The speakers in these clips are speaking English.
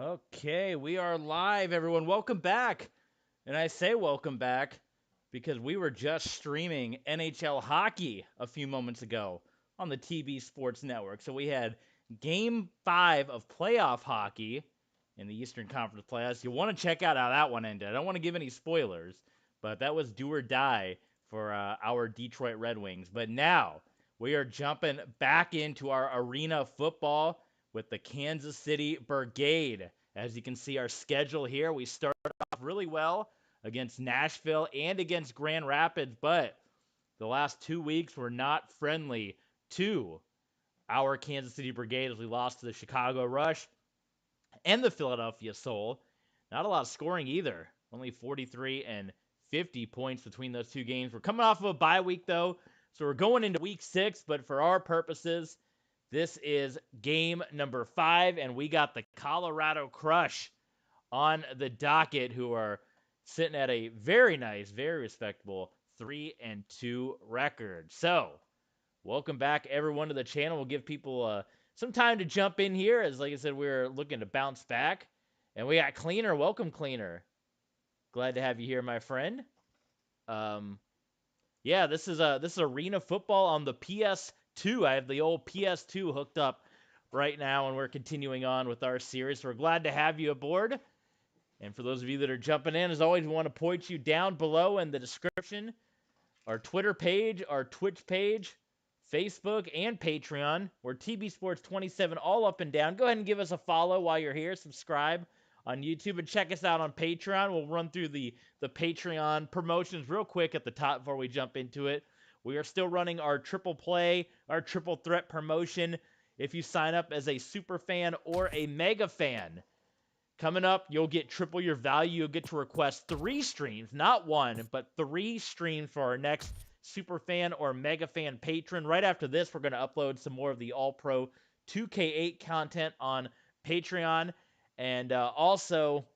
Okay, we are live, everyone. Welcome back. And I say welcome back because we were just streaming NHL hockey a few moments ago on the TB Sports Network. So we had Game 5 of playoff hockey in the Eastern Conference playoffs. You want to check out how that one ended. I don't want to give any spoilers, but that was do or die for our Detroit Red Wings. But now we are jumping back into our arena football with the Kansas City Brigade. As you can see our schedule here, we started off really well against Nashville and against Grand Rapids, but the last 2 weeks were not friendly to our Kansas City Brigade as we lost to the Chicago Rush and the Philadelphia Soul. Not a lot of scoring either. Only 43 and 50 points between those two games. We're coming off of a bye week, though, so we're going into week 6, but for our purposes, this is game number 5, and we got the Colorado Crush on the docket, who are sitting at a very nice, very respectable 3-2 record. So, welcome back, everyone, to the channel. We'll give people some time to jump in here, as like I said, we're looking to bounce back. And we got Cleaner. Welcome, Cleaner. Glad to have you here, my friend. Yeah, this is arena football on the PS2. I have the old PS2 hooked up right now, and we're continuing on with our series. So we're glad to have you aboard. And for those of you that are jumping in, as always, we want to point you down below in the description. Our Twitter page, our Twitch page, Facebook, and Patreon. We're TB Sports 27 all up and down. Go ahead and give us a follow while you're here. Subscribe on YouTube and check us out on Patreon. We'll run through the Patreon promotions real quick at the top before we jump into it. We are still running our triple play, our triple threat promotion. If you sign up as a super fan or a mega fan, coming up, you'll get triple your value. You'll get to request 3 streams, not 1, but 3 streams for our next super fan or mega fan patron. Right after this, we're going to upload some more of the All-Pro 2K8 content on Patreon. And also,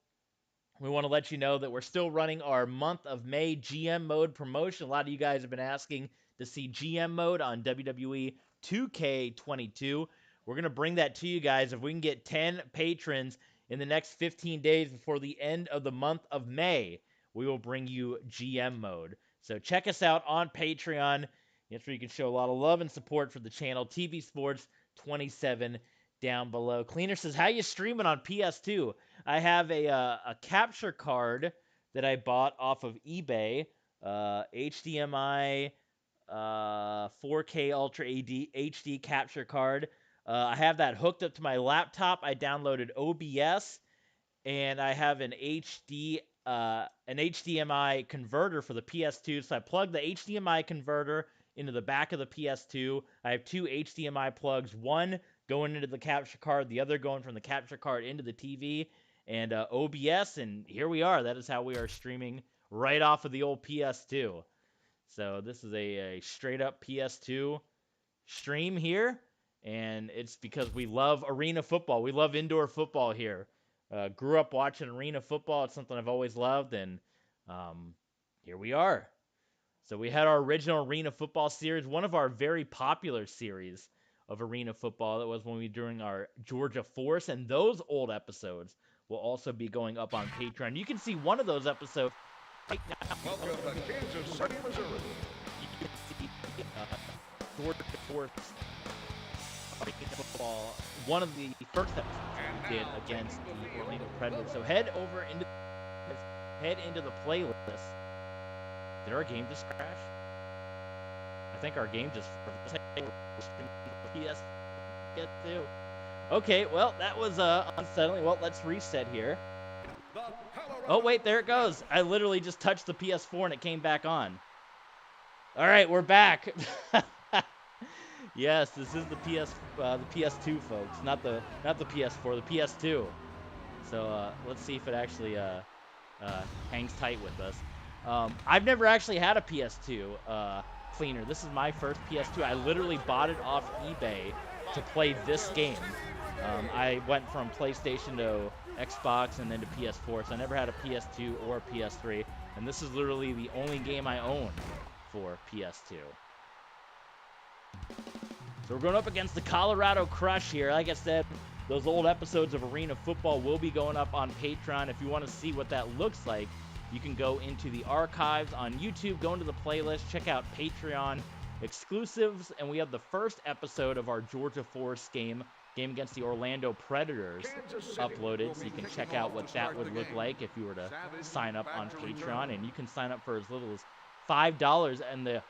we want to let you know that we're still running our month of May GM mode promotion. A lot of you guys have been asking to see GM mode on WWE 2K22. We're going to bring that to you guys. If we can get 10 patrons in the next 15 days before the end of the month of May, we will bring you GM mode. So check us out on Patreon. That's where you can show a lot of love and support for the channel. TB Sports 27 down below. Cleaner says, how you streaming on PS2? I have a capture card that I bought off of eBay. HDMI 4K Ultra HD capture card. I have that hooked up to my laptop. I downloaded OBS, and I have an HDMI converter for the PS2. So I plug the HDMI converter into the back of the PS2. I have 2 HDMI plugs, one going into the capture card, the other going from the capture card into the TV, and OBS, and here we are. That is how we are streaming right off of the old PS2. So this is a straight-up PS2 stream here, and it's because we love arena football. We love indoor football here. Grew up watching arena football. It's something I've always loved, and here we are. So we had our original arena football series, one of our very popular series of arena football. That was when we were doing our Georgia Force, and those old episodes will also be going up on Patreon. You can see one of those episodes right now. Welcome to Kansas City, Missouri. You can see Georgia Force arena football, one of the first episodes we did against the Orlando Predators. So head into the playlist. Did our game just crash? I think our game just PS2. Okay, well, that was unsettling. Well, let's reset here. Oh, wait, there it goes. I literally just touched the PS4 and it came back on. All right, we're back. Yes, this is the PS2, folks. Not the PS4, the PS2. So let's see if it actually hangs tight with us. I've never actually had a PS2 Cleaner. This is my first PS2. I literally bought it off eBay to play this game. I went from PlayStation to Xbox and then to PS4, so I never had a PS2 or a PS3, and this is literally the only game I own for PS2. So we're going up against the Colorado Crush here. Like I said, those old episodes of Arena Football will be going up on Patreon. If you want to see what that looks like, you can go into the archives on YouTube, go into the playlist, check out Patreon exclusives, and we have the first episode of our Georgia Force game against the Orlando Predators uploaded, so you can check out what that would look like if you were to sign up on Patreon. And you can sign up for as little as $5, and the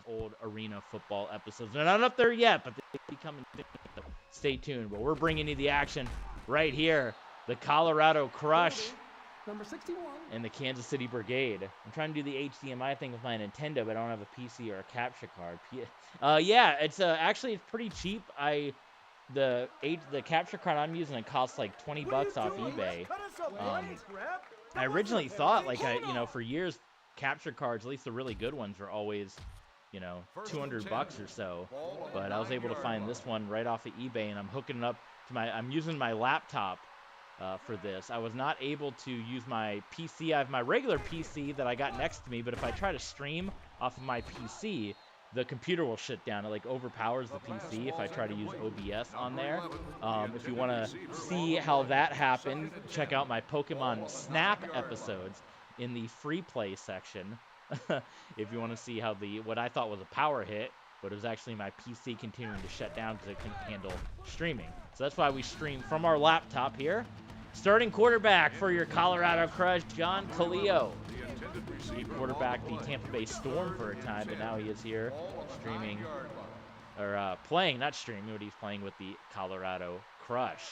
old Arena Football episodes. They're not up there yet, but they'll be coming soon. Stay tuned. But we're bringing you the action right here. The Colorado Crush Number 61. and the Kansas City Brigade. I'm trying to do the HDMI thing with my Nintendo, but I don't have a PC or a capture card. Yeah, it's actually it's pretty cheap. The capture card I'm using, it costs like $20 off eBay. I originally thought for years capture cards, at least the really good ones, were always $200 or so. But I was able to find this one right off of eBay, and I'm hooking it up to I'm using my laptop for this. I was not able to use my PC. I have my regular PC that I got next to me, but if I try to stream off of my PC, the computer will shut down. It overpowers the PC if I try to use OBS on there. If you want to see how that happened, check out my Pokemon Snap episodes in the free play section. If you want to see how what I thought was a power hit, but it was actually my PC continuing to shut down because it couldn't handle streaming. So that's why we stream from our laptop here. Starting quarterback for your Colorado Crush, John Calillo. He quarterbacked the Tampa Bay Storm for a time, but now he is here streaming, or playing, not streaming, but he's playing with the Colorado Crush.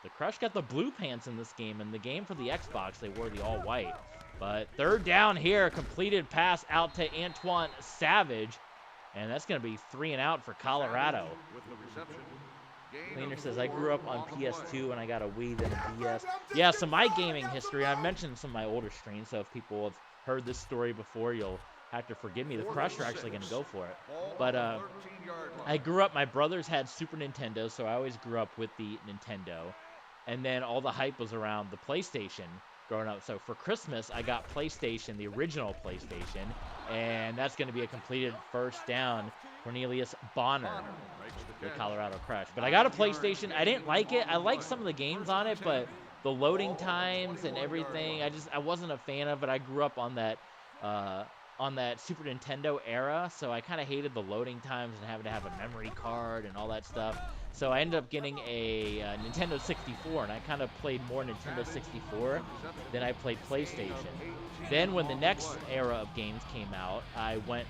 The Crush got the blue pants in this game. In the game for the Xbox, they wore the all-white. But third down here, completed pass out to Antoine Savage, and that's going to be 3 and out for Colorado. Cleaner says, I grew up on PS2 and I got a Wii, then a DS. Yeah, so my gaming history, I've mentioned some of my older streams, so if people have heard this story before, you'll have to forgive me. The Crush are actually going to go for it. But I grew up, my brothers had Super Nintendo, so I always grew up with the Nintendo. And then all the hype was around the PlayStation growing up. So for Christmas, I got PlayStation, the original PlayStation, and that's going to be a completed first down. Cornelius Bonner, the Colorado Crush. But I got a PlayStation. I didn't like it. I liked some of the games on it, but the loading times and everything, I wasn't a fan of it. I grew up on that Super Nintendo era, so I kind of hated the loading times and having to have a memory card and all that stuff. So I ended up getting a Nintendo 64, and I kind of played more Nintendo 64 than I played PlayStation. Then when the next era of games came out, I went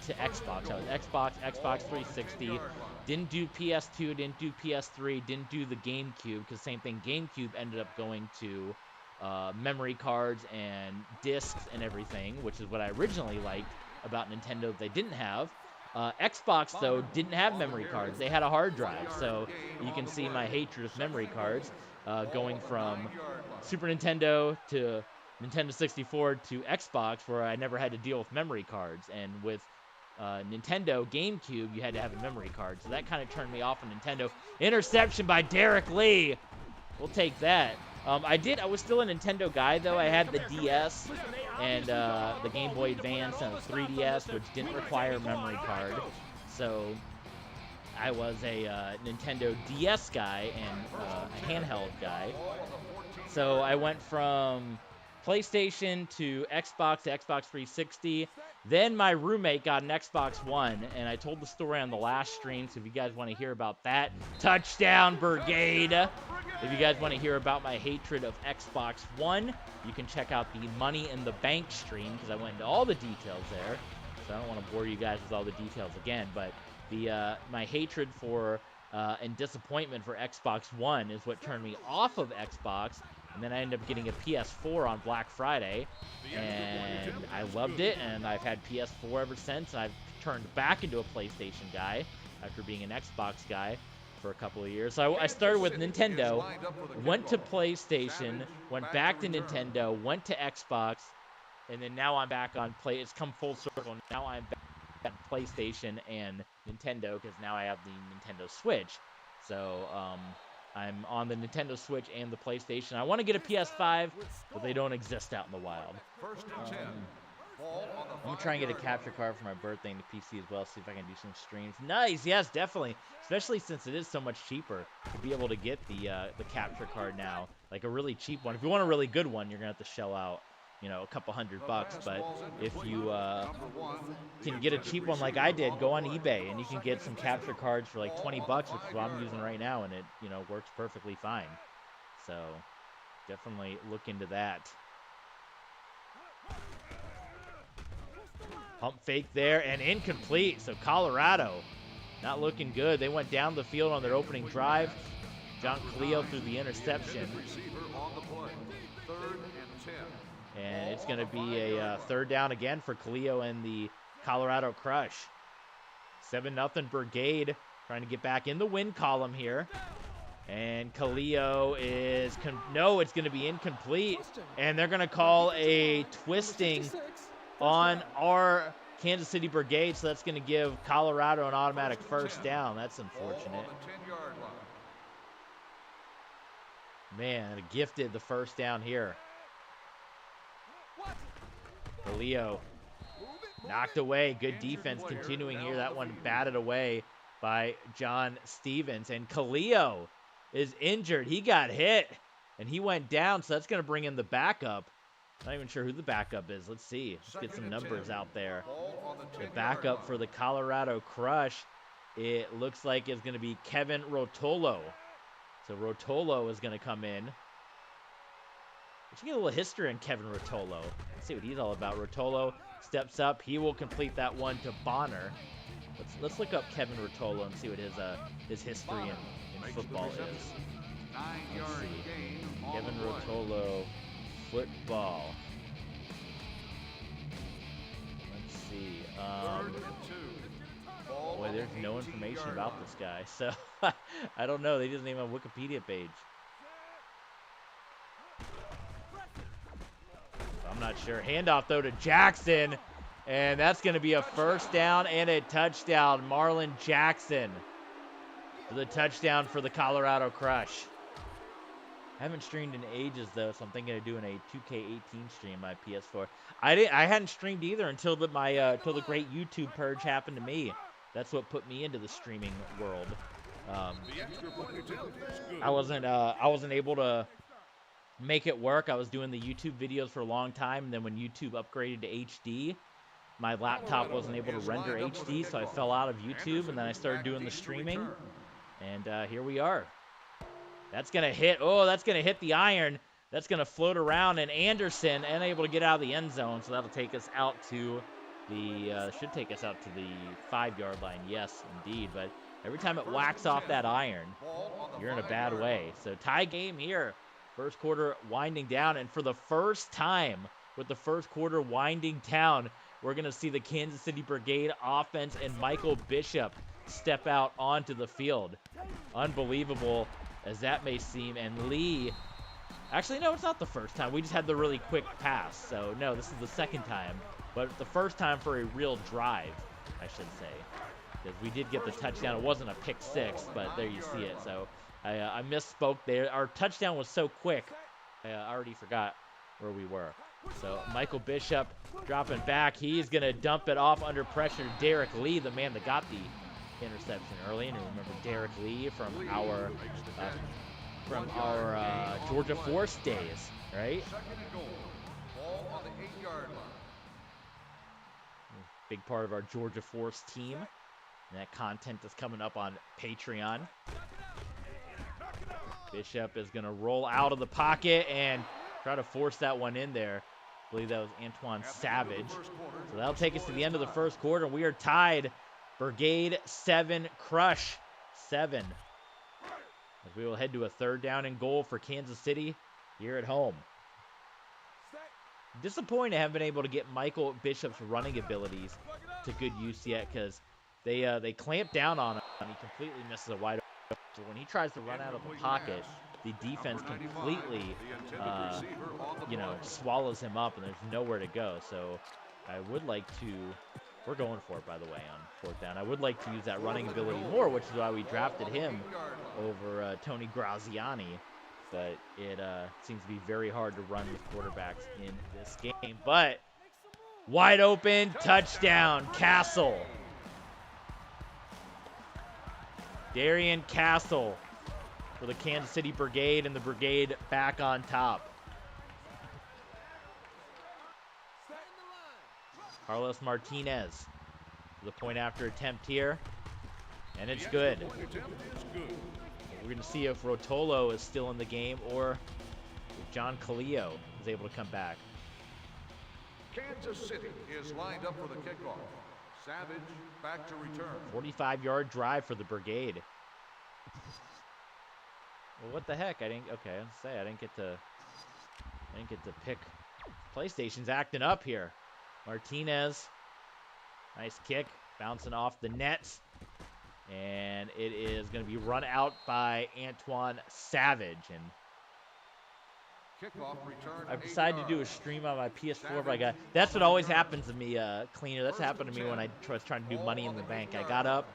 to Xbox. I was Xbox 360, didn't do PS2, didn't do PS3, didn't do the GameCube, because same thing, GameCube ended up going to memory cards and discs and everything, which is what I originally liked about Nintendo that they didn't have. Xbox, though, didn't have memory cards. They had a hard drive, so you can see my hatred of memory cards going from Super Nintendo to Nintendo 64 to Xbox, where I never had to deal with memory cards. And with Nintendo GameCube, you had to have a memory card, so that kind of turned me off on Nintendo. Interception by Derek Lee. We'll take that. I was still a Nintendo guy, though. I had the DS and the Game Boy Advance and the 3DS, which didn't require a memory card. So I was a Nintendo DS guy and a handheld guy. So I went from PlayStation to Xbox 360. Then my roommate got an Xbox One, and I told the story on the last stream, so if you guys want to hear about that, Touchdown Brigade. If you guys want to hear about my hatred of Xbox One, you can check out the Money in the Bank stream, because I went into all the details there, so I don't want to bore you guys with all the details again, but my hatred for and disappointment for Xbox One is what turned me off of Xbox. And then I ended up getting a PS4 on Black Friday, and I loved it, and I've had PS4 ever since, and I've turned back into a PlayStation guy after being an Xbox guy for a couple of years. So I started with Nintendo, went to PlayStation, went back to Nintendo, went to Xbox, and then now I'm back on It's come full circle. Now I'm back at PlayStation and Nintendo, because now I have the Nintendo Switch. So, I'm on the Nintendo Switch and the PlayStation. I want to get a PS5, but they don't exist out in the wild. I'm going to try and get a capture card for my birthday in the PC as well, see if I can do some streams. Nice, yes, definitely. Especially since it is so much cheaper to be able to get the capture card now. Like a really cheap one. If you want a really good one, you're going to have to shell out, you know, a couple $100. But if you can get a cheap one like I did, go on eBay and you can get some capture cards for like 20 bucks, which is what I'm using right now, and it, you know, works perfectly fine. So definitely look into that. Pump fake there and incomplete. So Colorado not looking good. They went down the field on their opening drive. John Cleo threw the interception. And it's going to be a third down again for Cleo and the Colorado Crush. 7-0 Brigade trying to get back in the win column here. And Cleo is, no, it's going to be incomplete. And they're going to call a twisting on our Kansas City Brigade, so that's going to give Colorado an automatic first down. That's unfortunate. Man, gifted the first down here. Leo knocked away. Good defense continuing here. That one batted away by John Stevens. And Khaleo is injured. He got hit, and he went down, so that's going to bring in the backup. Not even sure who the backup is. Let's see. Let's get some numbers out there. The backup for the Colorado Crush, it looks like it's going to be Kevin Rotolo. So Rotolo is going to come in. We should get a little history on Kevin Rotolo. Let's see what he's all about. Rotolo steps up. He will complete that one to Bonner. Let's look up Kevin Rotolo and see what his history in football is. Let's see. Kevin Rotolo. Football. Let's see. Boy, there's no information about this guy, so I don't know. They just name a Wikipedia page. I'm not sure. Handoff though to Jackson, and that's going to be a first down and a touchdown. Marlon Jackson for the touchdown for the Colorado Crush. I haven't streamed in ages though, so I'm thinking of doing a 2K18 stream on my PS4. I hadn't streamed either until the great YouTube purge happened to me. That's what put me into the streaming world. I wasn't able to make it work. I was doing the YouTube videos for a long time, and then when YouTube upgraded to HD, my laptop wasn't able to render HD, so I fell out of YouTube, and then I started doing the streaming, and here we are. That's going to hit. Oh, that's going to hit the iron. That's going to float around, and Anderson unable to get out of the end zone, so that'll take us out to the should take us out to the 5-yard line. Yes, indeed. But every time it whacks off that iron, you're in a bad way. So tie game here. First quarter winding down, and for the first time with the first quarter winding down, we're going to see the Kansas City Brigade offense and Michael Bishop step out onto the field. Unbelievable as that may seem, and Lee, actually, no, it's not the first time. We just had the really quick pass, so no, this is the second time, but the first time for a real drive, I should say, because we did get the touchdown. It wasn't a pick six, but there you see it, so I misspoke there. Our touchdown was so quick, I already forgot where we were. So Michael Bishop dropping back. He's going to dump it off under pressure. Derek Lee, the man that got the interception early, and remember Derek Lee from our Georgia Force days, right? Big part of our Georgia Force team, and that content is coming up on Patreon. Bishop is going to roll out of the pocket and try to force that one in there. I believe that was Antoine Savage. So that'll take us to the end of the first quarter. We are tied. Brigade 7, Crush 7. As we will head to a third down and goal for Kansas City here at home. Disappointed I haven't been able to get Michael Bishop's running abilities to good use yet, because they clamp down on him and he completely misses a wide open. So when he tries to run out of the pocket, the defense completely swallows him up and there's nowhere to go. So I would like to, we're going for it, by the way, on fourth down. I would like to use that running ability more, which is why we drafted him over Tony Graziani. But it seems to be very hard to run with quarterbacks in this game. But Wide open, touchdown, Castle. Darian Castle for the Kansas City Brigade, and the Brigade back on top. Carlos Martinez for the point after attempt here, and it's good. We're going to see if Rotolo is still in the game or if John Calillo is able to come back. Kansas City is lined up for the kickoff. Savage back to return. 45-yard drive for the Brigade. Well, what the heck? I didn't get to pick. PlayStation's acting up here. Martinez, nice kick, bouncing off the nets, and it is going to be run out by Antoine Savage. And Kickoff return. I've decided to do a stream on my PS4, but that's what always happens to me, Cleaner. That's happened to me when I was trying to do Money in the Bank. I got up,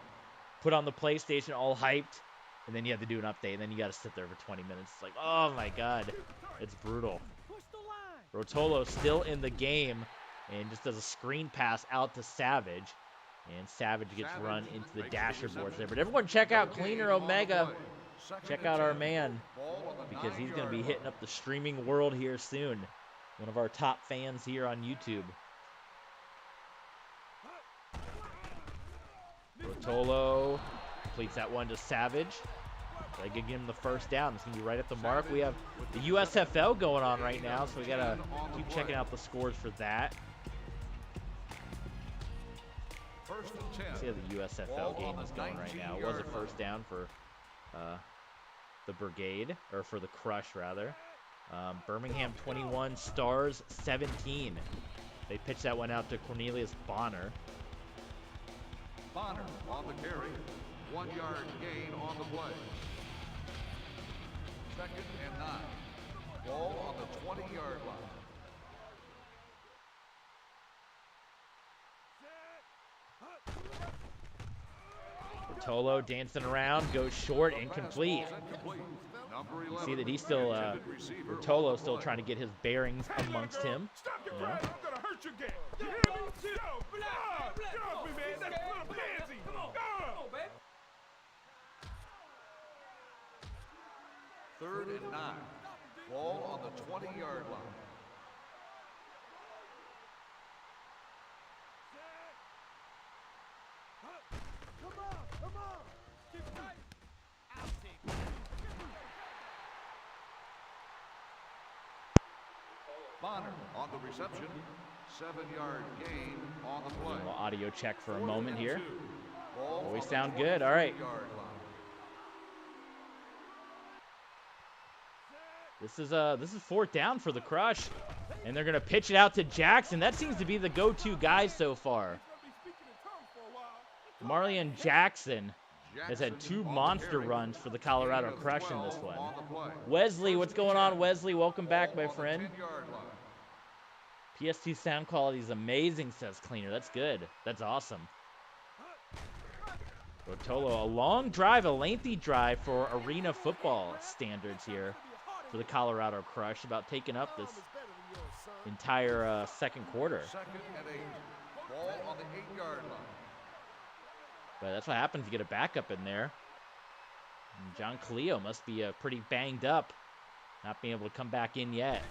put on the PlayStation, all hyped, and then you have to do an update, and then you got to sit there for 20 minutes. It's like, oh my God, it's brutal. Rotolo still in the game, and just does a screen pass out to Savage, and Savage gets run into the dasher boards there. But everyone check out Cleaner Omega. Check out our man, because he's going to be hitting up the streaming world here soon. One of our top fans here on YouTube. Rotolo completes that one to Savage. They give him the first down. It's going to be right at the mark. We have the USFL going on right now, so we got to keep checking out the scores for that. Let's see how the USFL game is going right now. It was a first down for the Brigade, or for the Crush, rather. Birmingham 21, Stars 17. They pitched that one out to Cornelius Bonner. Bonner on the carry. 1 yard gain on the play. 2nd and 9. Ball on the 20-yard line. Rotolo dancing around, goes short, incomplete. You see that he's still, Rotolo still trying to get his bearings amongst him. You know? Third and 9. Ball on the 20-yard line. Bonner on the reception. 7-yard gain on the play. We'll audio check for a moment here. Ball We sound good. All right. This is fourth down for the Crush, and they're gonna pitch it out to Jackson. That seems to be the go-to guy so far. Marlon Jackson has had 2 monster runs for the Colorado Crush in this one. Wesley, what's going on, Wesley? Welcome back, my friend. PS2 sound quality is amazing, says Cleaner. That's good. That's awesome. Rotolo, a long drive, a lengthy drive for arena football standards here for the Colorado Crush, about taking up this entire second quarter. 2nd and 8. Ball on the 8-yard line. But that's what happens. You get a backup in there. And John Calillo must be pretty banged up, not being able to come back in yet.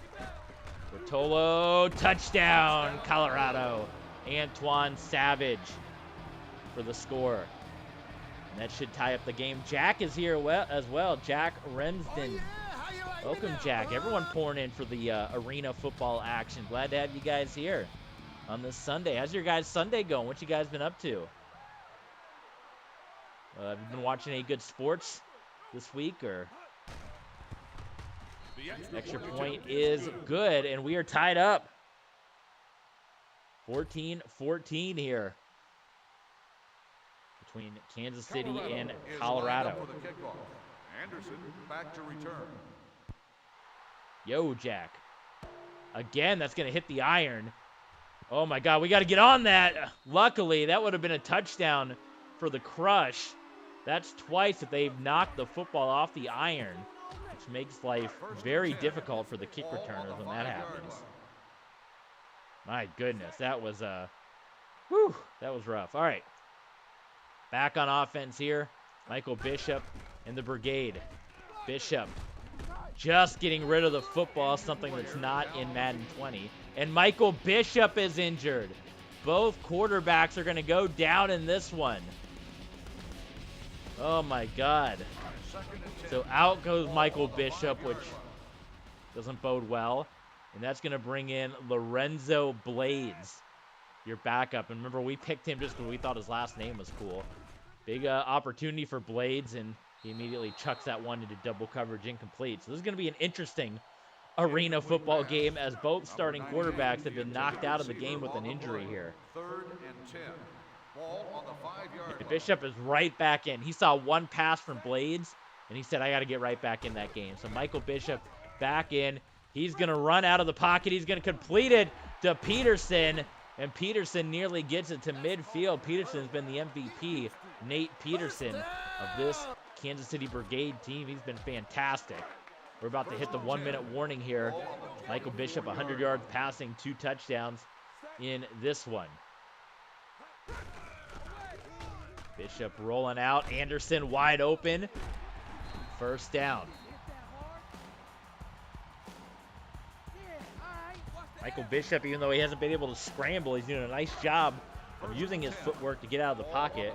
Rotolo, touchdown, Colorado. Antoine Savage for the score. And that should tie up the game. Jack is here as well. Jack Remsden. Welcome, Jack. Everyone pouring in for the arena football action. Glad to have you guys here on this Sunday. How's your guys' Sunday going? What you guys been up to? Have you been watching any good sports this week? Or extra point is good, and we are tied up. 14-14 here between Kansas City and Colorado. Anderson back to return. Yo, Jack. Again, that's going to hit the iron. Oh, my God. We got to get on that. Luckily, that would have been a touchdown for the Crush. That's twice that they've knocked the football off the iron, which makes life very difficult for the kick returners when that happens. My goodness, that was whew, that was rough. All right, back on offense here. Michael Bishop and the Brigade. Bishop just getting rid of the football, something that's not in Madden 20. And Michael Bishop is injured. Both quarterbacks are going to go down in this one. Oh my God. So out goes Michael Bishop, which doesn't bode well. And that's going to bring in Lorenzo Blades, your backup. And remember, we picked him just because we thought his last name was cool. Big opportunity for Blades, and he immediately chucks that one into double coverage, incomplete. So this is going to be an interesting arena football game, as both starting quarterbacks have been knocked out of the game with an injury here. 3rd and 10. Ball on the 5-yard line. Bishop is right back in. He saw one pass from Blades, and he said, I got to get right back in that game. So Michael Bishop back in. He's going to run out of the pocket. He's going to complete it to Peterson, and Peterson nearly gets it to midfield. Peterson's been the MVP, Nate Peterson, of this Kansas City Brigade team. He's been fantastic. We're about to hit the 1-minute warning here. Michael Bishop, 100 yards passing, 2 touchdowns in this one. Bishop rolling out. Anderson wide open. First down. Michael Bishop, even though he hasn't been able to scramble, he's doing a nice job of using his footwork to get out of the pocket.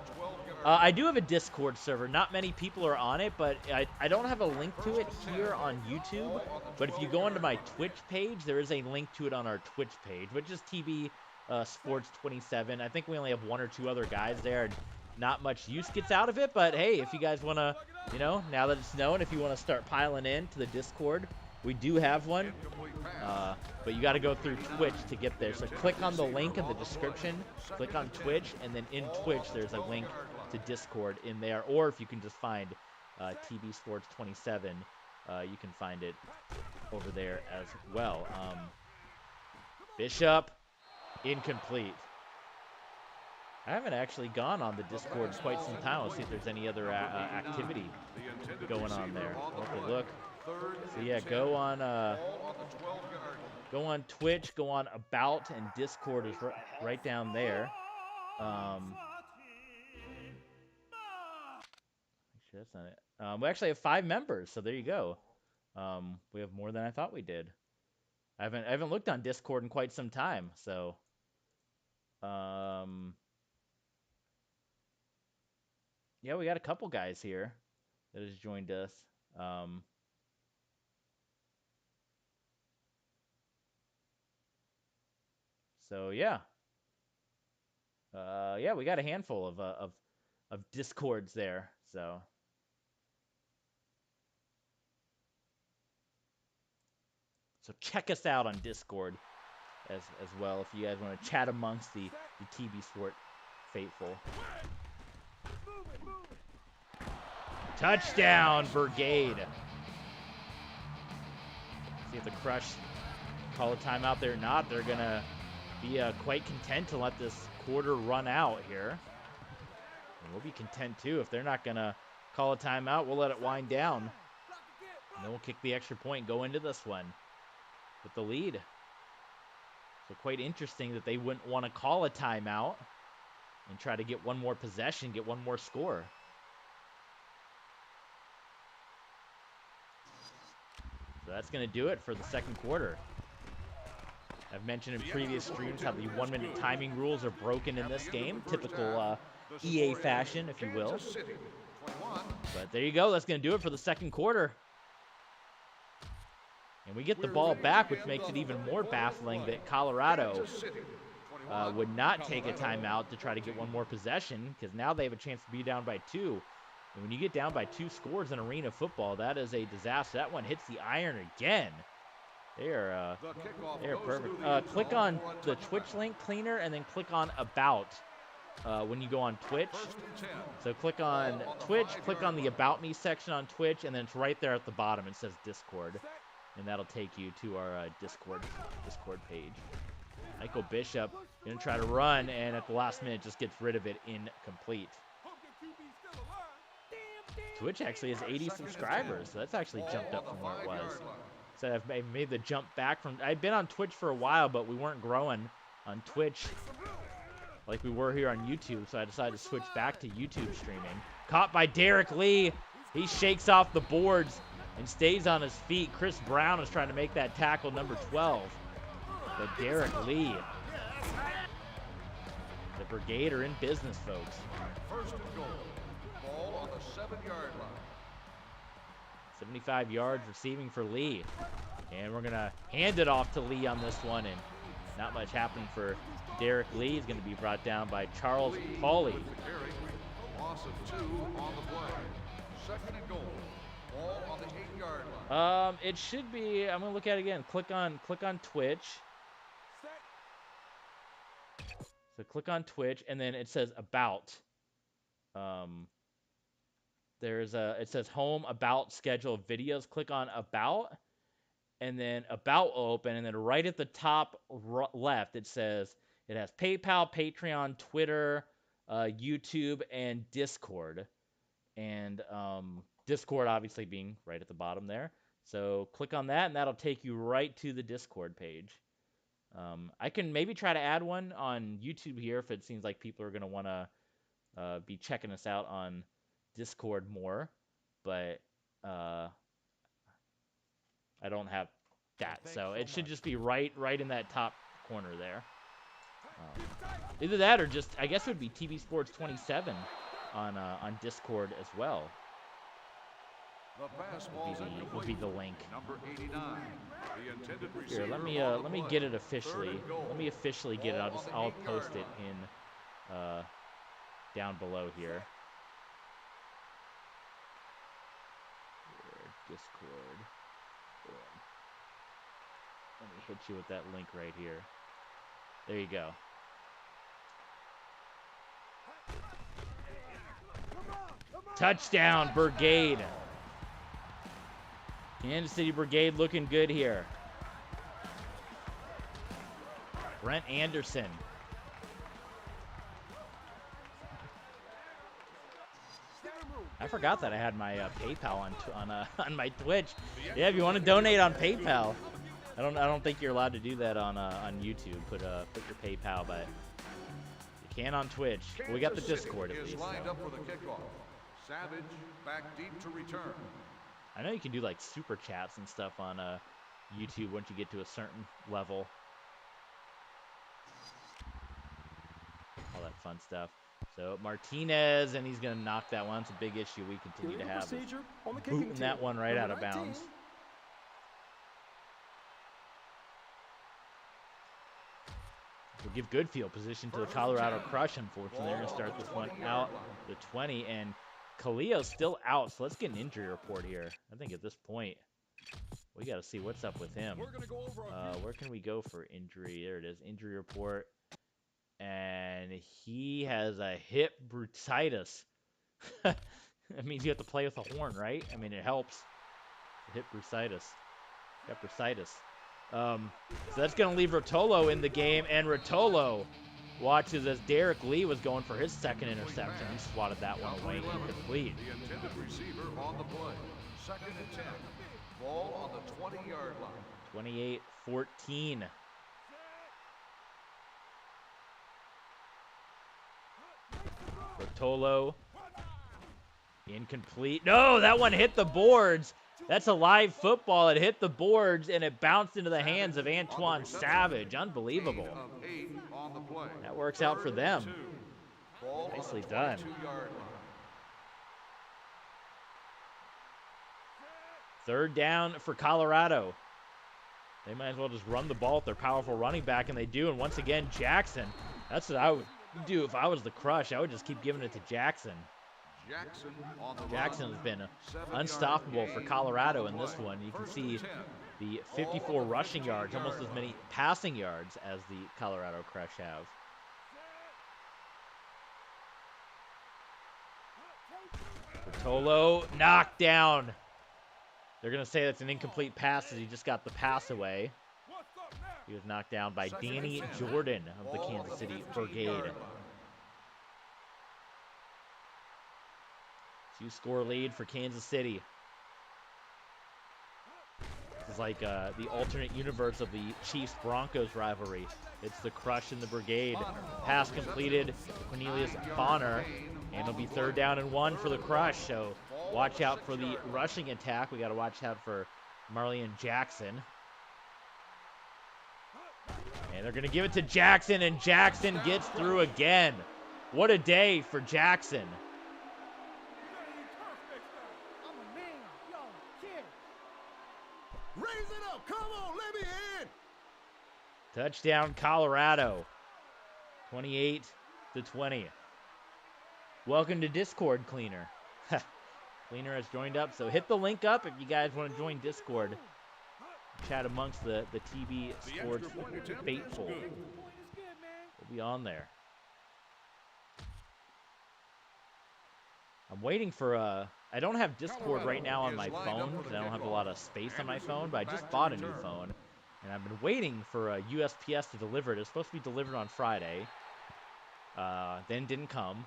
I do have a Discord server. Not many people are on it, but I don't have a link to it here on YouTube. But if you go onto my Twitch page, there is a link to it on our Twitch page, which is TB Sports 27. I think we only have 1 or 2 other guys there. And not much use gets out of it, but hey, if you guys want to, you know, now that it's known, if you want to start piling in to the Discord, we do have one. But you got to go through Twitch to get there. So click on the link in the description, click on Twitch, and then in Twitch there's a link to Discord in there. Or if you can just find TB Sports 27, you can find it over there as well. Bishop, incomplete. I haven't actually gone on the Discord in quite some time. Let's see if there's any other activity going on there. I'll have to look. So yeah, go on Twitch, go on About, and Discord is right down there. Actually, that's not it. We actually have 5 members, so there you go. We have more than I thought we did. I haven't looked on Discord in quite some time, so yeah, we got a couple guys here that has joined us. So yeah, yeah, we got a handful of Discords there. So check us out on Discord as well if you guys want to chat amongst the TB Sport faithful. Touchdown, Brigade. See if the Crush call a timeout there or not. They're going to be quite content to let this quarter run out here. And we'll be content too. If they're not going to call a timeout, we'll let it wind down. And then we'll kick the extra point and go into this one with the lead. So quite interesting that they wouldn't want to call a timeout and try to get one more possession, get one more score. So that's going to do it for the second quarter. I've mentioned in previous streams how the 1-minute timing rules are broken in this game. Typical EA fashion, if you will. But there you go. That's going to do it for the second quarter. And we get the ball back, which makes it even more baffling that Colorado would not take a timeout to try to get one more possession, because now they have a chance to be down by 2. And when you get down by 2 scores in arena football, that is a disaster. That one hits the iron again. They're perfect. Click on the Twitch link, Cleaner, and then click on About when you go on Twitch. So click on Twitch, click on the About Me section on Twitch, and then it's right there at the bottom. It says Discord, and that'll take you to our Discord page. Michael Bishop going to try to run, and at the last minute just gets rid of it incomplete. Twitch actually has 80 subscribers, so that's actually jumped up from where it was. So I've made the jump back from. I'd been on Twitch for a while, but we weren't growing on Twitch like we were here on YouTube, so I decided to switch back to YouTube streaming. Caught by Derek Lee. He shakes off the boards and stays on his feet. Chris Brown is trying to make that tackle, number 12. But Derek Lee. The Brigade are in business, folks. First and goal. Ball on the 7-yard line. 75 yards receiving for Lee. And we're going to hand it off to Lee on this one. And not much happening for Derek Lee. He's going to be brought down by Charles Pauly. Loss of 2 on the play. Second and goal. Ball on the 8-yard line. It should be, I'm going to look at it again. Click on Twitch. So click on Twitch, and then it says about. It says home, about, schedule of videos. Click on about, and then about will open, and then right at the top left, it says it has PayPal, Patreon, Twitter, YouTube, and Discord. And Discord obviously being right at the bottom there. So click on that, and that'll take you right to the Discord page. I can maybe try to add one on YouTube here if it seems like people are going to want to be checking us out on Discord more, but I don't have that, so it should just be right in that top corner there. Either that or just, I guess it would be TV Sports 27 on Discord as well. The pass ball's Would be the link. Number 89. The intended Here, let me get it officially. Let me officially get it. I'll post it in down below here. Discord. Let me hit you with that link right here. There you go. Touchdown, Brigade. Kansas City Brigade looking good here. Brent Anderson. I forgot that I had my PayPal on my Twitch. Yeah, if you want to donate on PayPal, I don't think you're allowed to do that on YouTube. Put your PayPal, but you can on Twitch. Well, we got the Discord at least. Lined up for the kickoff. Savage back deep to return. I know you can do like super chats and stuff on YouTube once you get to a certain level. All that fun stuff. So Martinez, and he's going to knock that one. It's a big issue we continue to have. Booting that one right out of bounds. We'll give good field position to the Colorado Crush, unfortunately. They're going to start this one out the 20, and Khalil's still out, so let's get an injury report here. I think at this point, we got to see what's up with him. Where can we go for injury? There it is, injury report. And he has a hip bursitis. That means you have to play with a horn, right? I mean, it helps. Hip bursitis. Hip bursitis. So that's going to leave Rotolo in the game, and Rotolo watches as Derek Lee was going for his second interception. He swatted that one away incomplete. The intended receiver on the play. Second and 10. Ball on the 20-yard line. 28-14. Rotolo. Incomplete. No, that one hit the boards. That's a live football. It hit the boards, and it bounced into the hands of Antoine Savage. Unbelievable. That works out for them. Nicely done. Third down for Colorado. They might as well just run the ball with their powerful running back, and they do. And once again, Jackson. That's what I would do if I was the Crush. I would just keep giving it to Jackson. Jackson has been unstoppable for Colorado in this one. You can see the 54 rushing yards, almost as many passing yards as the Colorado Crush have. Rotolo knocked down. They're going to say that's an incomplete pass as he just got the pass away. He was knocked down by Danny Jordan of the Kansas City Brigade. 2-score lead for Kansas City. This is like the alternate universe of the Chiefs-Broncos rivalry. It's the Crush and the Brigade. Pass completed to Cornelius Bonner, and it'll be 3rd down and 1 for the Crush. So watch out for the rushing attack. We got to watch out for Marlon Jackson. And they're going to give it to Jackson, and Jackson gets through again. What a day for Jackson. Raise it up. Come on, let me in. Touchdown, Colorado. 28-20. Welcome to Discord, Cleaner. Cleaner has joined up, so hit the link up if you guys want to join Discord. Chat amongst the TV Sports faithful. We'll be on there. I'm waiting for I don't have Discord right now on my phone because I don't have a lot of space on my phone, but I just bought a new phone. And I've been waiting for USPS to deliver it. It's supposed to be delivered on Friday. Then didn't come.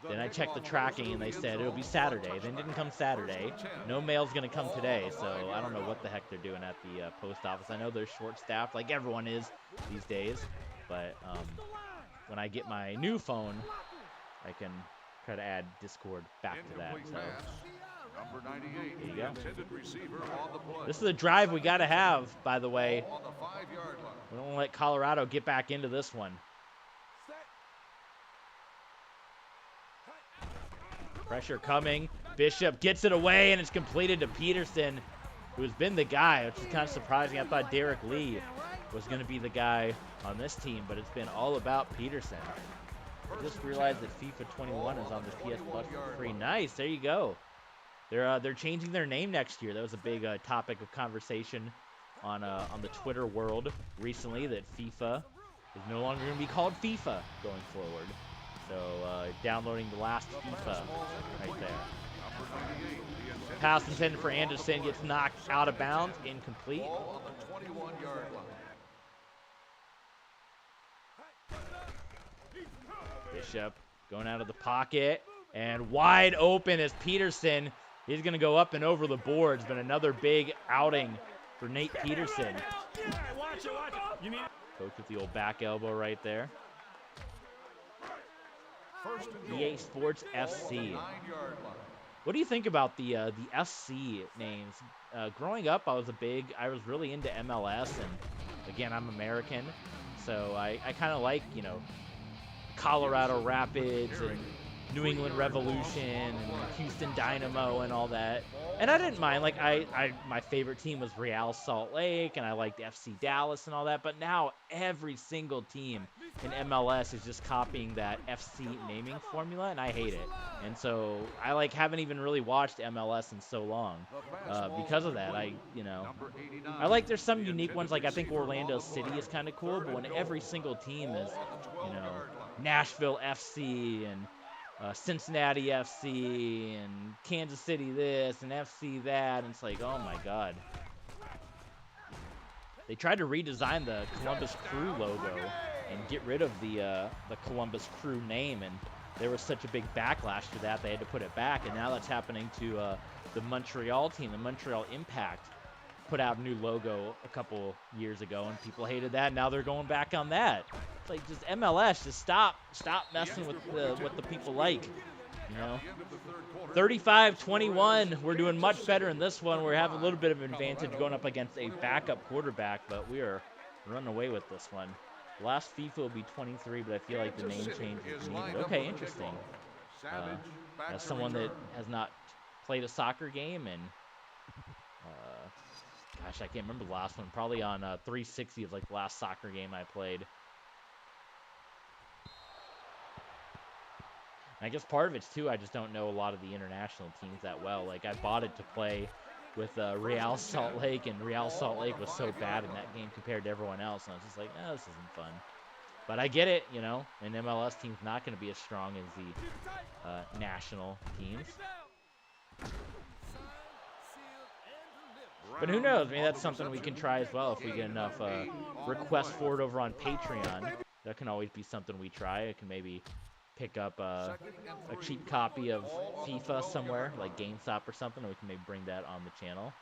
Then I checked the tracking and they said it'll be Saturday. Then didn't come Saturday. No mail's going to come today, so I don't know what the heck they're doing at the post office. I know they're short-staffed like everyone is these days. But when I get my new phone, I can try to add Discord back to that. So there you go. This is a drive we got to have, by the way. We don't want to let Colorado get back into this one. Pressure coming. Bishop gets it away, and it's completed to Peterson, who's been the guy, which is kind of surprising. I thought Derek Lee was going to be the guy on this team, but it's been all about Peterson. I just realized that FIFA 21 is on the PS Plus for free. Nice, there you go. They're changing their name next year. That was a big topic of conversation on the Twitter world recently, that FIFA is no longer going to be called FIFA going forward. So downloading the last FIFA right there. Pass intended for Anderson gets knocked out of bounds, incomplete. Bishop going out of the pocket, and wide open is Peterson. He's going to go up and over the boards, but another big outing for Nate Peterson. Coach with the old back elbow right there. EA Sports FC. What do you think about the FC names? Growing up, I was really into MLS, and again, I'm American, so I kind of like, Colorado Rapids and New England Revolution and Houston Dynamo and all that. And I didn't mind. Like, my favorite team was Real Salt Lake, and I liked FC Dallas and all that. But now every single team in MLS is just copying that FC naming formula, and I hate it. And so I haven't even really watched MLS in so long because of that. I like there's some unique ones. Like I think Orlando City is kind of cool, but when every single team is Nashville FC and Cincinnati FC and Kansas City this and FC that, and it's like, oh my god. They tried to redesign the Columbus Crew logo and get rid of the Columbus Crew name, and there was such a big backlash to that they had to put it back, and now that's happening to the Montreal team. The Montreal Impact put out a new logo a couple years ago, and people hated that. Now they're going back on that. It's like, just MLS, just stop messing with what the people like, 35-21. We're doing much better in this one. We have a little bit of an advantage going up against a backup quarterback, but we are running away with this one. Last FIFA will be 23, but I feel like the name change is needed. Okay, interesting. As someone that has not played a soccer game, and gosh, I can't remember the last one. Probably on 360 is like the last soccer game I played. And I guess part of it's too, I just don't know a lot of the international teams that well. Like, I bought it to play with Real Salt Lake, and Real Salt Lake was so bad in that game compared to everyone else. And I was just like, this isn't fun. But I get it, an MLS team's not going to be as strong as the national teams. But who knows? Maybe that's something we can try as well if we get enough requests for it over on Patreon. That can always be something we try. I can maybe pick up a cheap copy of FIFA somewhere, like GameStop or something, and we can maybe bring that on the channel.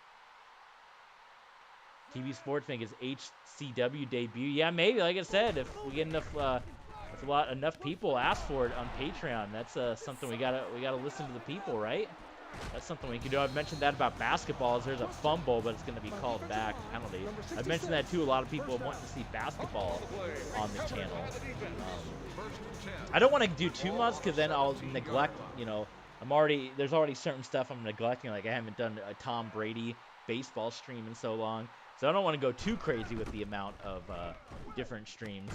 TV Sports make his HCW debut. Yeah, maybe. Like I said, if we get enough, if enough people ask for it on Patreon, that's something we gotta listen to the people, right? That's something we can do. I've mentioned that about basketball. Is there's a fumble, but it's going to be called back, penalty. I've mentioned that too. A lot of people want to see basketball on the channel. I don't want to do too much because then I'll neglect. You know, there's already certain stuff I'm neglecting. Like I haven't done a Tom Brady baseball stream in so long, so I don't want to go too crazy with the amount of different streams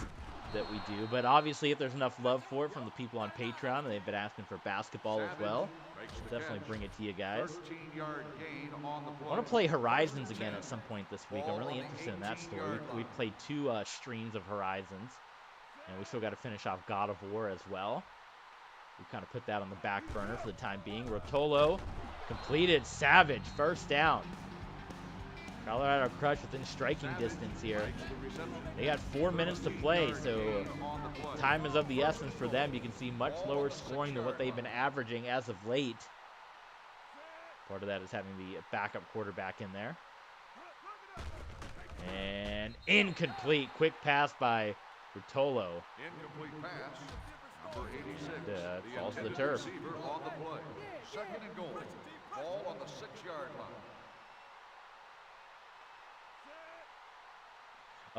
that we do. But obviously, if there's enough love for it from the people on Patreon, and they've been asking for basketball as well, we'll definitely bring it to you guys. I want to play Horizons again at some point this week. I'm really interested in that story. We played 2 streams of Horizons, and we still got to finish off God of War as well. We kind of put that on the back burner for the time being. Rotolo completed. Savage, first down. Colorado Crush within striking distance here. They got 4 minutes to play, so time is of the essence for them. You can see much lower scoring than what they've been averaging as of late. Part of that is having the backup quarterback in there. And incomplete. Quick pass by Rotolo. Incomplete pass. Number 86. Falls to the turf. On the play. Second and goal. Ball on the 6-yard line.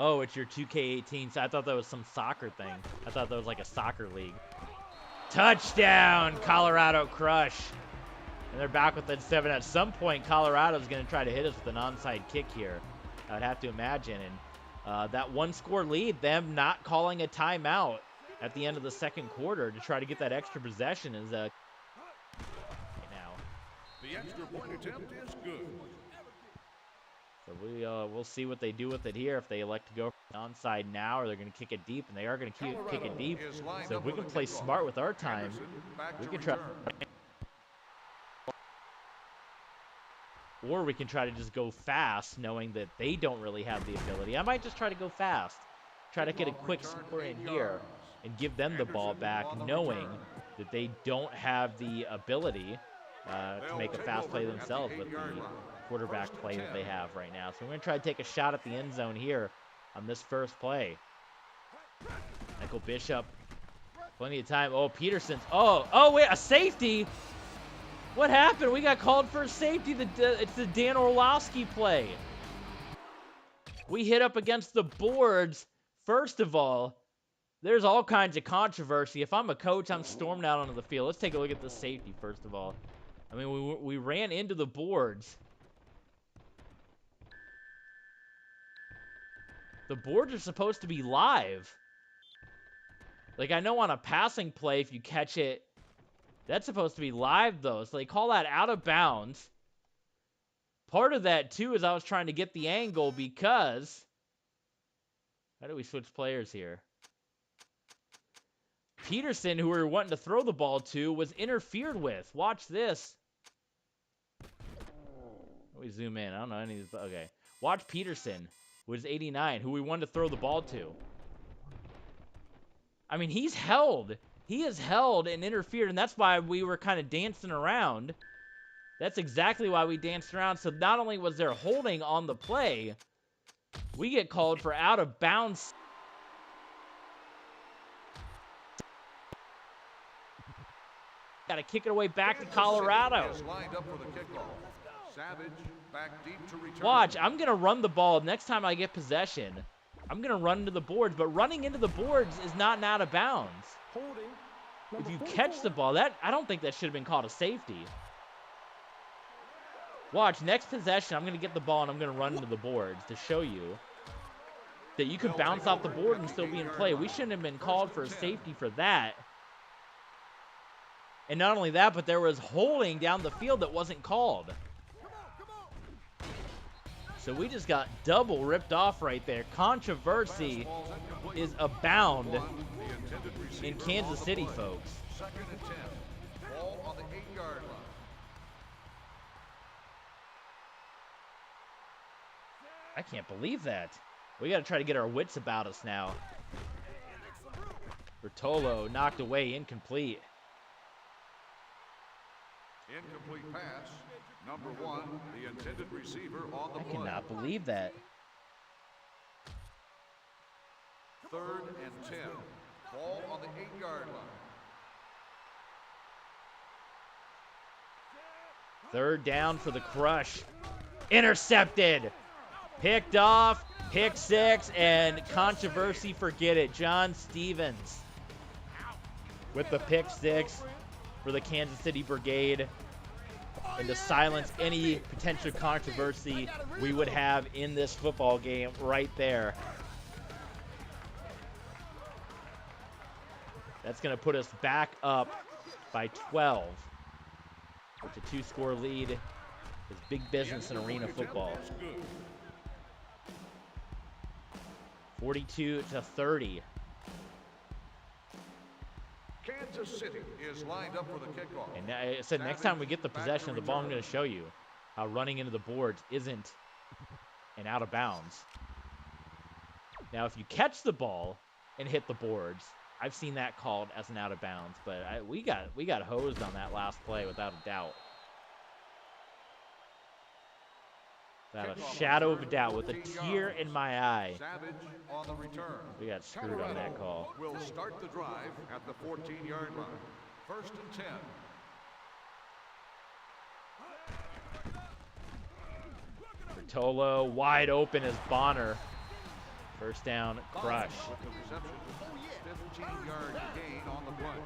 Oh, it's your 2K18. So I thought that was some soccer thing. I thought that was like a soccer league. Touchdown, Colorado Crush. And they're back within 7. At some point, Colorado's going to try to hit us with an onside kick here, I would have to imagine. And that 1-score lead, them not calling a timeout at the end of the second quarter to try to get that extra possession is now. The extra point attempt is good. So we'll see what they do with it here. If they elect to go onside now, or they're going to kick it deep, and they are going to kick it deep. So if we can play smart with our time, we can try. Or we can try to just go fast, knowing that they don't really have the ability. I might just try to go fast. Try to get a quick score in here and give them the ball back, knowing that they don't have the ability to make a fast play themselves with the quarterback play that they have right now. So we're going to try to take a shot at the end zone here on this first play. Michael Bishop, plenty of time. Oh, Peterson's. Oh, wait, a safety? What happened? We got called for a safety. It's the Dan Orlowski play. We hit up against the boards. First of all, there's all kinds of controversy. If I'm a coach, I'm storming out onto the field. Let's take a look at the safety, first of all. I mean, we ran into the boards. The boards are supposed to be live. Like, I know on a passing play, if you catch it, that's supposed to be live, though. So they call that out of bounds. Part of that, too, is I was trying to get the angle because... How do we switch players here? Peterson, who we were wanting to throw the ball to, was interfered with. Watch this. Let me zoom in. I don't know any of these. Okay. Watch Peterson, who was 89, who we wanted to throw the ball to. I mean, he's held. He is held and interfered, and that's why we were kind of dancing around. That's exactly why we danced around. So not only was there holding on the play, we get called for out of bounds. Got to kick it away back to Colorado. Watch, I'm going to run the ball. Next time I get possession, I'm going to run into the boards. But running into the boards is not an out of bounds. If you catch the ball, I don't think that should have been called a safety. Watch, next possession, I'm going to get the ball and I'm going to run into the boards to show you that you could bounce off the board and still be in play. We shouldn't have been called for a safety for that. And not only that, but there was holding down the field that wasn't called. So we just got double ripped off right there. Controversy is abound in Kansas City, folks. Second and 10. Ball on the 8-yard line. I can't believe that. We got to try to get our wits about us now. Bertolo knocked away, incomplete. Incomplete pass. Number 1, the intended receiver on the play. I cannot believe that. 3rd and 10. Ball on the 8-yard line. 3rd down for the Crush. Intercepted. Picked off. Pick 6 and controversy, forget it. John Stevens with the pick 6 for the Kansas City Brigade. And to silence any potential controversy we would have in this football game right there. That's going to put us back up by 12. It's a 2-score lead. It's big business in arena football. 42-30. Kansas City is lined up for the kickoff. And I said next time we get the possession of the ball, I'm going to show you how running into the boards isn't an out of bounds. Now, if you catch the ball and hit the boards, I've seen that called as an out of bounds, but we got hosed on that last play without a doubt. Without a shadow of a doubt, with a tear in my eye. Savage on the return. We got screwed on that call. Will start the drive at the 14-yard line. 1st and 10. Bertolo wide open as Bonner. 1st down, Crush. With the reception. 15-yard gain on the play.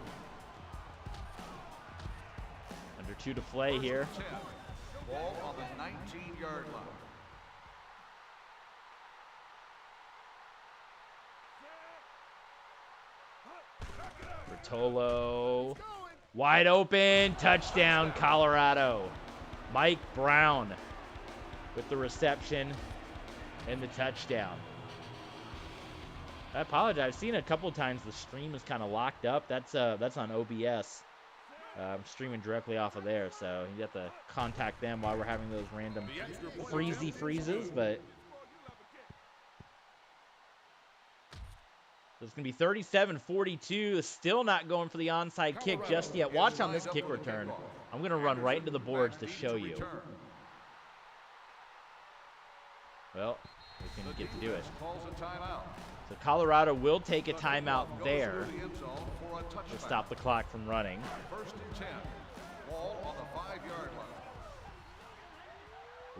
Under 2 to play here. 10. Ball on the 19-yard line. Bertolo wide open, touchdown Colorado. Mike Brown with the reception and the touchdown. I apologize. I've seen it a couple times the stream is kind of locked up. That's on OBS. I'm streaming directly off of there, so you have to contact them while we're having those random freezes, but it's going to be 37-42, still not going for the onside kick just yet. Watch on this kick return. I'm going to run right into the boards to show you. Well, we can get to do it. So Colorado will take a timeout there to stop the clock from running. 1st and 10. Ball on the 5-yard line.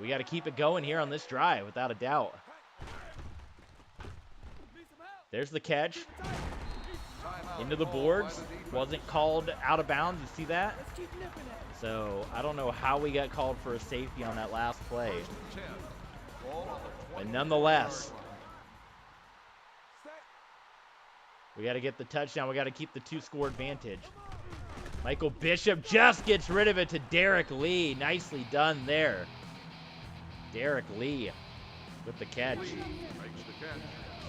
We got to keep it going here on this drive, without a doubt. There's the catch. Into the boards. Wasn't called out of bounds. You see that? So I don't know how we got called for a safety on that last play. But nonetheless, we got to get the touchdown. We got to keep the 2-score advantage. Michael Bishop just gets rid of it to Derek Lee. Nicely done there. Derek Lee with the catch.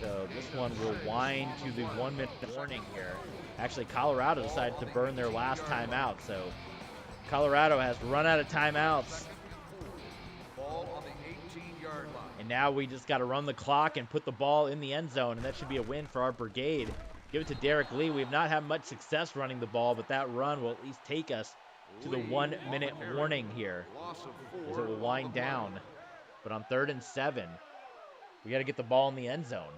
So this one will wind to the 1-minute warning here. Actually, Colorado decided to burn their last timeout. So Colorado has run out of timeouts. And now we just got to run the clock and put the ball in the end zone, and that should be a win for our brigade. Give it to Derek Lee. We have not had much success running the ball, but that run will at least take us to the 1-minute warning here as it will wind down. But on 3rd and 7, we got to get the ball in the end zone.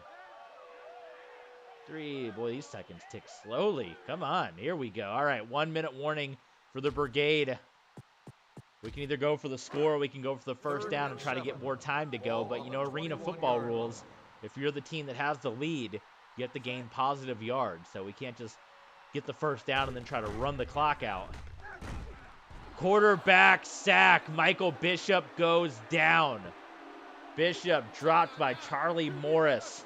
3. Boy, these seconds tick slowly. Come on. Here we go. All right, 1-minute warning for the brigade. We can either go for the score or we can go for the 1st down and try to get more time to go. But, you know, arena football rules, if you're the team that has the lead, you have to gain positive yards. So we can't just get the 1st down and then try to run the clock out. Quarterback sack. Michael Bishop goes down. Bishop dropped by Charlie Morris.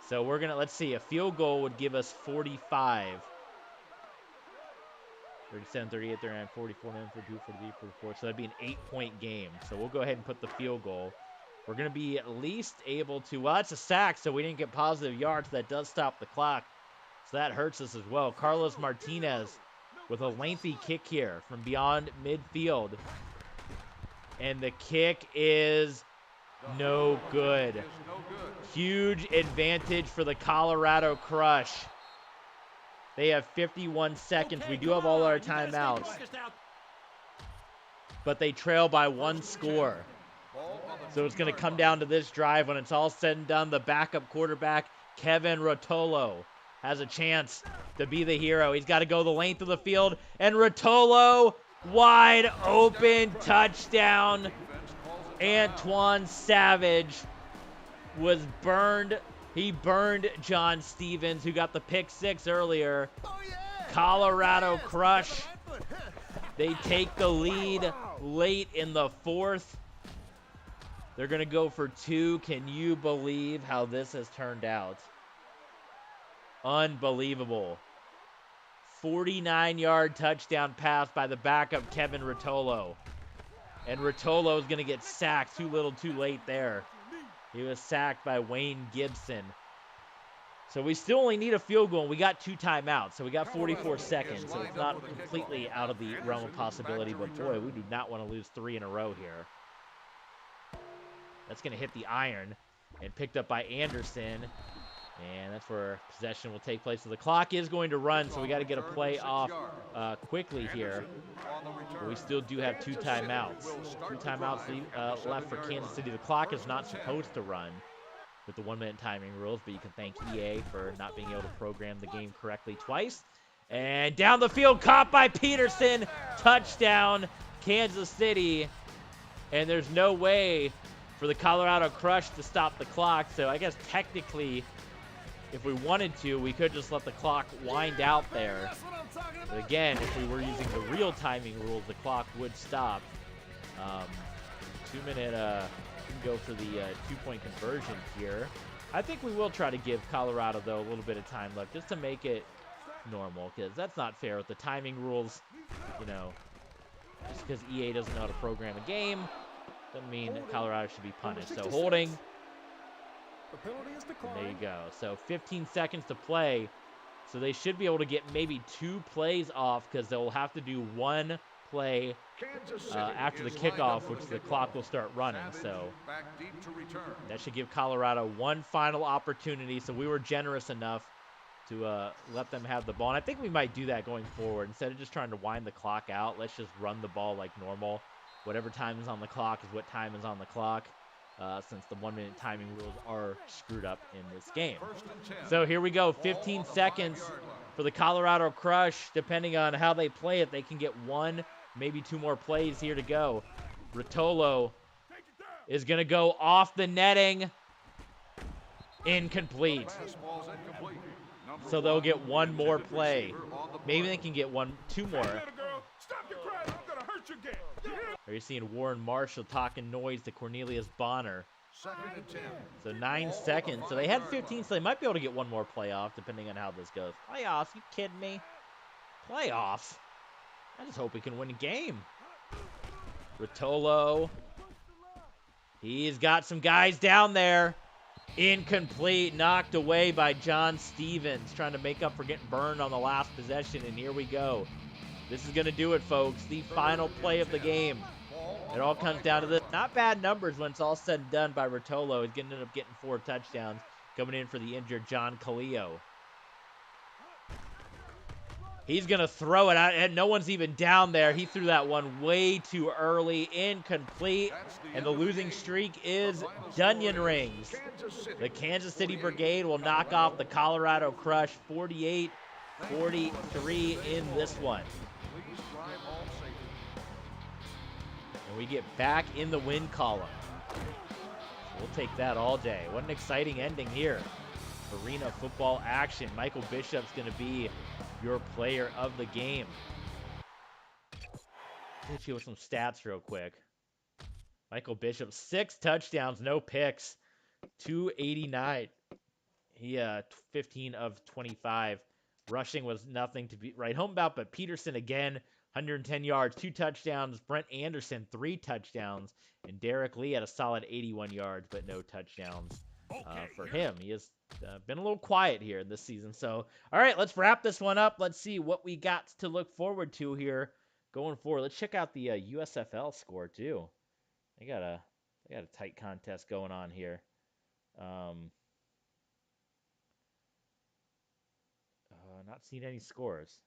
So we're going to, let's see, a field goal would give us 45. 37, 38, 39, 44, 42, 43, 44. So that'd be an 8-point game. So we'll go ahead and put the field goal. We're going to be at least able to, well, that's a sack, so we didn't get positive yards. That does stop the clock. So that hurts us as well. Carlos Martinez with a lengthy kick here from beyond midfield. And the kick is no good. Huge advantage for the Colorado Crush. They have 51 seconds. We do have all our timeouts. But they trail by 1 score. So it's going to come down to this drive when it's all said and done. The backup quarterback, Kevin Rotolo, has a chance to be the hero. He's got to go the length of the field, and Rotolo, wide open touchdown. Antoine Savage was burned. He burned John Stevens, who got the pick 6 earlier. Colorado Crush. They take the lead late in the 4th. They're going to go for 2. Can you believe how this has turned out? Unbelievable. 49-yard touchdown pass by the backup Kevin Rotolo. And Rotolo is going to get sacked too little too late there. He was sacked by Wayne Gibson. So we still only need a field goal. We got 2 timeouts, so we got 44 seconds. So it's not completely out of the realm of possibility, but boy, we do not want to lose 3 in a row here. That's going to hit the iron and picked up by Anderson. And that's where possession will take place. So the clock is going to run, so we got to get a play off quickly here. But we still do have 2 timeouts. 2 timeouts left for Kansas City. The clock is not supposed to run with the 1-minute timing rules, but you can thank EA for not being able to program the game correctly twice. And down the field, caught by Peterson. Touchdown, Kansas City. And there's no way for the Colorado Crush to stop the clock. So I guess technically, if we wanted to, we could just let the clock wind out there. But again, if we were using the real timing rules, the clock would stop. 2-minute, we can go for the 2-point conversion here. I think we will try to give Colorado, though, a little bit of time left just to make it normal, because that's not fair with the timing rules. You know, just because EA doesn't know how to program a game doesn't mean that Colorado should be punished. So holding. And there you go. So 15 seconds to play. So they should be able to get maybe 2 plays off, because they'll have to do 1 play after the kickoff, which the clock will start running. So that should give Colorado 1 final opportunity. So we were generous enough to let them have the ball. And I think we might do that going forward. Instead of just trying to wind the clock out, let's just run the ball like normal. Whatever time is on the clock is what time is on the clock. Since the 1-minute timing rules are screwed up in this game. So here we go, 15 seconds for the Colorado Crush. Depending on how they play it, they can get 1, maybe 2 more plays here to go. Rotolo is going to go off the netting. Incomplete. So they'll get 1 more play. Maybe they can get 2 more. Are you seeing Warren Marshall talking noise to Cornelius Bonner? So 9 seconds. So they had 15, so they might be able to get 1 more playoff, depending on how this goes. Playoffs? You kidding me? Playoffs? I just hope we can win a game. Rotolo. He's got some guys down there. Incomplete. Knocked away by John Stevens, trying to make up for getting burned on the last possession. And here we go. This is going to do it, folks. The final play of the game. It all comes down to this. Not bad numbers when it's all said and done by Rotolo. He's going to end up getting 4 touchdowns, coming in for the injured John Calillo. He's going to throw it out, and no one's even down there. He threw that one way too early. Incomplete. And the losing streak is Dunyan Rings. The Kansas City Brigade will knock off the Colorado Crush 48-43 in this one. And we get back in the win column. We'll take that all day. What an exciting ending here. Arena football action. Michael Bishop's going to be your player of the game. Hit you with some stats real quick. Michael Bishop, 6 touchdowns, no picks, 289. He 15 of 25. Rushing was nothing to be right home about, but Peterson again, 110 yards, 2 touchdowns. Brent Anderson, 3 touchdowns. And Derek Lee had a solid 81 yards, but no touchdowns for him. He has been a little quiet here this season. So, all right, let's wrap this one up. Let's see what we got to look forward to here going forward. Let's check out the USFL score, too. They got a tight contest going on here. Not seeing any scores.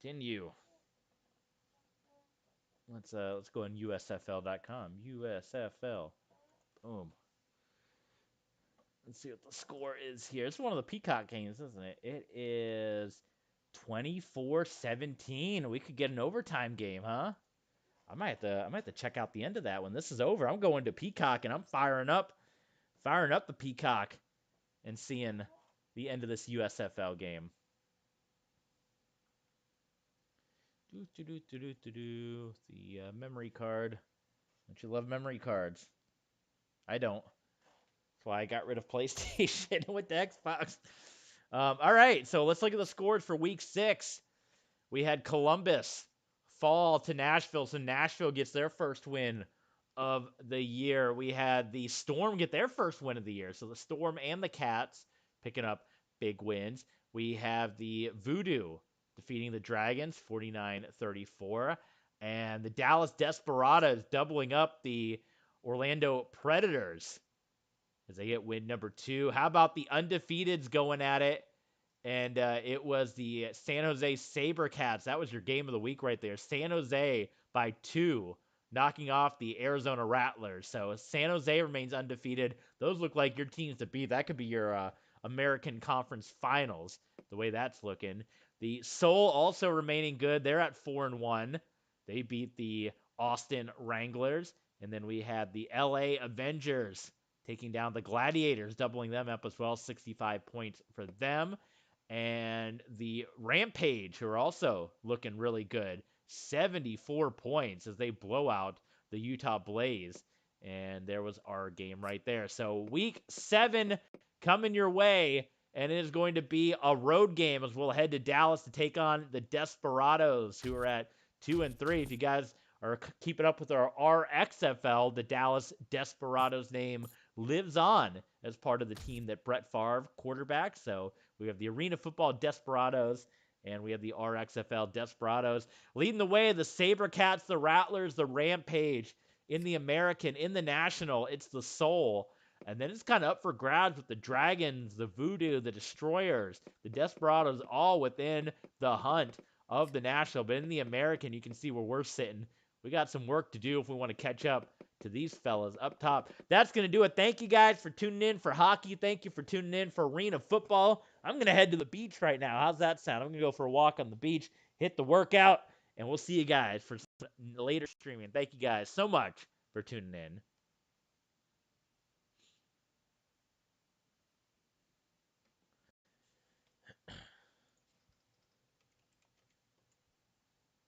Continue. Let's go on usfl.com. USFL. Boom. Let's see what the score is here. It's one of the Peacock games, isn't it? It is 24-17. We could get an overtime game, huh? I might have to check out the end of that when this is over. I'm going to Peacock and I'm firing up the Peacock and seeing the end of this USFL game. The memory card. Don't you love memory cards? I don't. That's why I got rid of PlayStation with the Xbox. All right, so let's look at the scores for Week 6. We had Columbus fall to Nashville, so Nashville gets their first win of the year. We had the Storm get their first win of the year, so the Storm and the Cats picking up big wins. We have the Voodoo defeating the Dragons 49-34, and the Dallas Desperados doubling up the Orlando Predators as they get win number 2. How about the Undefeateds going at it? And it was the San Jose SaberCats. That was your game of the week right there. San Jose by 2, knocking off the Arizona Rattlers. So San Jose remains undefeated. Those look like your teams to beat. That could be your American Conference Finals, the way that's looking. The Soul also remaining good. They're at 4-1. They beat the Austin Wranglers. And then we had the LA Avengers taking down the Gladiators, doubling them up as well, 65 points for them. And the Rampage, who are also looking really good, 74 points as they blow out the Utah Blaze. And there was our game right there. So Week 7 coming your way, and it is going to be a road game as we'll head to Dallas to take on the Desperados, who are at 2-3. If you guys are keeping up with our RXFL, the Dallas Desperados name lives on as part of the team that Brett Favre quarterback. So we have the Arena Football Desperados, and we have the RXFL Desperados. Leading the way, the SaberCats, the Rattlers, the Rampage. In the American, in the National, it's the Soul. And then it's kind of up for grabs with the Dragons, the Voodoo, the Destroyers, the Desperados, all within the hunt of the National. But in the American, you can see where we're sitting. We got some work to do if we want to catch up to these fellas up top. That's going to do it. Thank you guys for tuning in for hockey. Thank you for tuning in for Arena Football. I'm going to head to the beach right now. How's that sound? I'm going to go for a walk on the beach, hit the workout, and we'll see you guys for later streaming. Thank you guys so much for tuning in.